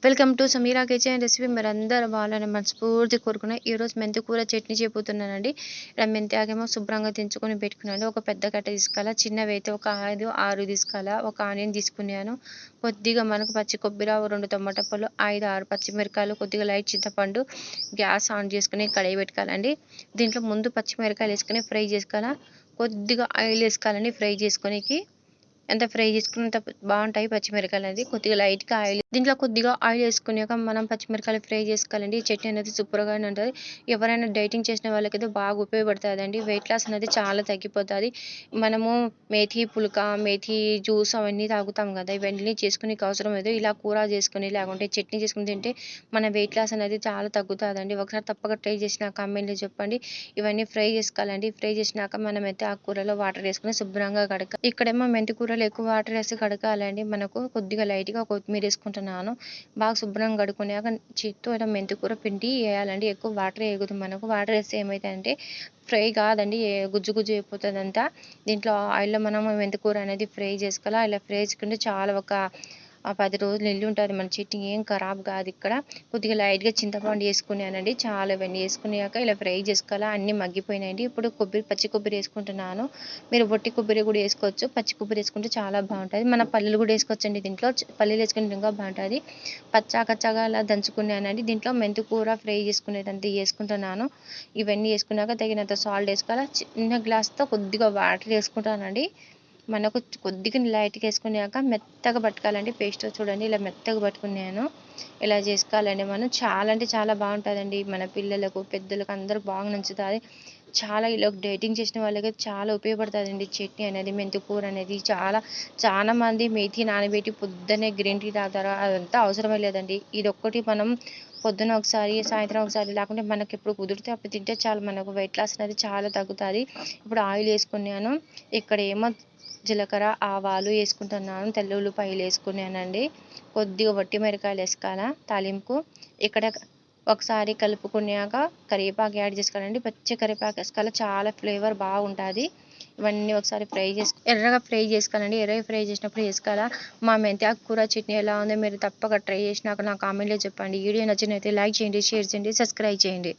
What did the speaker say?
Welcome to Sameera kitchen recipe. మీరందరూ బాగాలని మనస్ఫూర్తి కోరుకున్నా. ఈరోజు మెంతి కూర చట్నీ చేయబోతున్నానండి. ఇలా మెంతి ఆకేమో శుభ్రంగా తెంచుకొని పెట్టుకున్నాను. ఒక పెద్ద కట్ట తీసుకోవాలా, చిన్నవి అయితే ఒక 5-6 తీసుకోవాలా. ఒక ఆనియన్ తీసుకున్నాను, కొద్దిగా మనకు పచ్చి కొబ్బరి, 2 టమాటా పళ్ళు, 5-6 పచ్చిమిరకాయలు, కొద్దిగా లైట్ చింతపండు. గ్యాస్ ఆన్ చేసుకుని కడాయి పెట్టుకోవాలండి. దీంట్లో ముందు పచ్చిమిరకాయలు వేసుకొని ఫ్రై చేసుకోవాలా. కొద్దిగా ఆయిల్ వేసుకోవాలండి ఫ్రై చేసుకోనికి. ఎంత ఫ్రై చేసుకున్నంత బాగుంటాయి పచ్చిమిరకాయలు అనేది. కొద్దిగా లైట్గా ఆయిల్, దీంట్లో కొద్దిగా ఆయిల్ వేసుకున్నాక మనం పచ్చిమిరకాయలు ఫ్రై చేసుకోవాలండి. చట్నీ అనేది సూపర్గానే ఉంటుంది. ఎవరైనా డైటింగ్ చేసిన వాళ్ళకైతే బాగా ఉపయోగపడుతుందండి. వెయిట్ లాస్ అనేది చాలా తగ్గిపోతుంది. మనము మేథీ పుల్క, మేథీ జ్యూస్ అవన్నీ తాగుతాం కదా, ఇవన్నీ చేసుకునే అవసరం లేదు. ఇలా కూర చేసుకుని లేకుంటే చట్నీ చేసుకుని తింటే మన వెయిట్ లాస్ అనేది చాలా తగ్గుతుందండి. ఒకసారి తప్పక ట్రై చేసిన కామెంట్లో చెప్పండి. ఇవన్నీ ఫ్రై చేసుకోవాలండి. ఫ్రై చేసినాక మనమైతే ఆ కూరలో వాటర్ వేసుకుని శుభ్రంగా కడక. ఇక్కడేమో మెంతి కూరలో ఎక్కువ వాటర్ వేసి కడకాలండి. మనకు కొద్దిగా లైట్గా కొత్తిమీర వేసుకుంటున్నాను. బాగా శుభ్రంగా కడుక్కున్నాక చేత్తో ఇలా మెంతి కూర పిండి వేయాలండి. ఎక్కువ వాటర్ వేయకూడదు. మనకు వాటర్ వేస్తే ఏమవుతుందంటే ఫ్రై కాదండి, గుజ్జు గుజ్జు అయిపోతుంది అంతా. దీంట్లో ఆయిల్లో మనం మెంతి కూర అనేది ఫ్రై చేసుకోవాలి. ఇలా ఫ్రై చేసుకుంటే చాలా ఒక 10 రోజులు వెళ్ళి ఉంటుంది మన చట్నీ, ఏం ఖరాబ్ కాదు. ఇక్కడ కొద్దిగా లైట్గా చింతపండు వేసుకున్నానండి. చాలా ఇవన్నీ వేసుకున్నాక ఇలా ఫ్రై చేసుకోవాలి. అన్నీ మగ్గిపోయినాయండి. ఇప్పుడు పచ్చి కొబ్బరి వేసుకుంటున్నాను. మీరు వట్టి కొబ్బరి కూడా వేసుకోవచ్చు. పచ్చి కొబ్బరి వేసుకుంటే చాలా బాగుంటుంది. మన పల్లీలు కూడా వేసుకోవచ్చండి. దీంట్లో పల్లీలు వేసుకుంటే ఇంకా బాగుంటుంది. కచ్చాగా అలా దంచుకున్నానండి. దీంట్లో మెంతి కూర ఫ్రై చేసుకునేదంతా వేసుకుంటున్నాను. ఇవన్నీ వేసుకున్నాక తగినంత సాల్ట్ వేసుకోవాలి. చిన్న గ్లాస్తో కొద్దిగా వాటర్ వేసుకుంటానండి. మనకు కొద్దిగా లైట్గా వేసుకున్నాక మెత్తగా పట్టుకోవాలండి. పేస్ట్ చూడండి ఇలా మెత్తగా పట్టుకున్నాను. ఇలా చేసుకోవాలండి. మనం చాలా అంటే చాలా బాగుంటుందండి. మన పిల్లలకు, పెద్దలకు అందరికి బాగా నచ్చుతుంది. చాలా ఇలా డైటింగ్ చేసిన వాళ్ళకి చాలా ఉపయోగపడుతుందండి చట్నీ అనేది, మెంతి కూర అనేది. చాలా మంది మేథీ నానబెట్టి పొద్దున్నే గ్రీన్ టీ తాగుతారు. అదంతా అవసరమే లేదండి. ఇది ఒక్కటి మనం పొద్దున ఒకసారి, సాయంత్రం ఒకసారి, లేకుంటే మనకి ఎప్పుడు కుదిరితే అప్పుడు తింటే చాలు. మనకు వెయిట్ లాస్ అనేది చాలా తగ్గుతుంది. ఇప్పుడు ఆయిల్ వేసుకున్నాను. ఇక్కడ ఏమో జీలకర్ర, ఆవాలు వేసుకుంటున్నాను. తెల్ల ఉల్లిపాయలు వేసుకున్నానండి. కొద్దిగా వట్టి మిరకాయలు వేసుకోవాలా తాలింపు. ఇక్కడ ఒకసారి కలుపుకున్నాక కరివేపాకు యాడ్ చేసుకోవాలండి. పచ్చి కరివేపాకు వేసుకోవాలి, చాలా ఫ్లేవర్ బాగుంటుంది. ఇవన్నీ ఒకసారి ఎర్రగా ఫ్రై చేసుకోవాలండి. ఎర్రగా ఫ్రై చేసినప్పుడు వేసుకోవాలా. మా మెంతి కూర చట్నీ ఎలా ఉందో మీరు తప్పక ట్రై చేసినాక నా కామెంట్లో చెప్పండి. వీడియో నచ్చినైతే లైక్ చేయండి, షేర్ చేయండి, సబ్స్క్రైబ్ చేయండి.